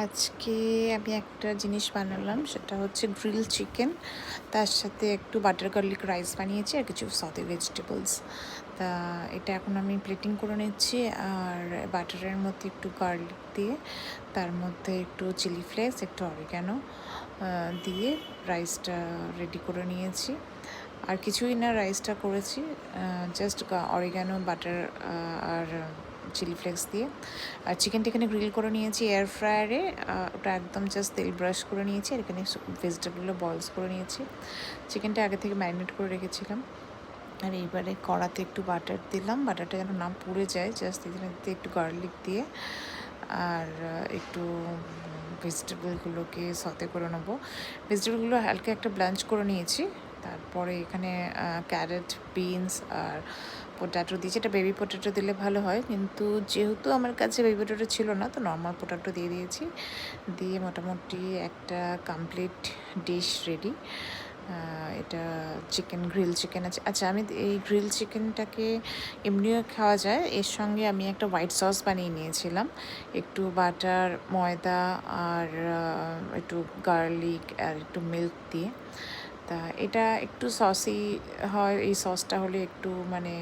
আজকে আমি একটা জিনিস বানালাম, সেটা হচ্ছে গ্রিল চিকেন। তার সাথে একটু বাটার গার্লিক রাইস বানিয়েছি আর কিছু সতে ভেজিটেবলস। তা এটা এখন আমি প্লেটিং করে নিচ্ছি, আর বাটারের মধ্যে একটু গার্লিক দিয়ে, তার মধ্যে একটু চিলি ফ্লেক্স, একটু অরিগ্যানো দিয়ে রাইসটা রেডি করে নিয়েছি। আর কিছুই না, রাইসটা করেছি জাস্ট অরিগ্যানো, বাটার আর চিলি ফ্লেক্স দিয়ে। আর চিকেনটা এখানে গ্রিল করে নিয়েছি এয়ার ফ্রায়ারে, ওটা একদম জাস্ট তেল ব্রাশ করে নিয়েছি। আর এখানে ভেজিটেবলগুলো বয়েলস করে নিয়েছি। চিকেনটা আগে থেকে ম্যারিনেট করে রেখেছিলাম। আর এইবারে কড়াতে একটু বাটার দিলাম, বাটারটা যেন না পুড়ে যায়, জাস্ট এখানে একটু গার্লিক দিয়ে আর একটু ভেজিটেবলগুলোকে সতে করে নেবো। ভেজিটেবলগুলো হালকা একটা ব্লাঞ্চ করে নিয়েছি। তারপরে এখানে ক্যারেট, বিনস আর পোটাটো দিয়েছি। এটা বেবি পোটাটো দিলে ভালো হয়, কিন্তু যেহেতু আমার কাছে বেবি পোটাটো ছিল না, তো নর্মাল পোটাটো দিয়ে দিয়েছি। দিয়ে মোটামুটি একটা কমপ্লিট ডিশ রেডি। এটা গ্রিল চিকেন আছে। আচ্ছা, আমি এই গ্রিল চিকেনটাকে এমনিও খাওয়া যায়, এর সঙ্গে আমি একটা হোয়াইট সস বানিয়ে নিয়েছিলাম, একটু বাটার, ময়দা আর একটু গার্লিক আর একটু মিল্ক দিয়ে। তা এটা একটু সসি হয়, এই সসটা হলে একটু মানে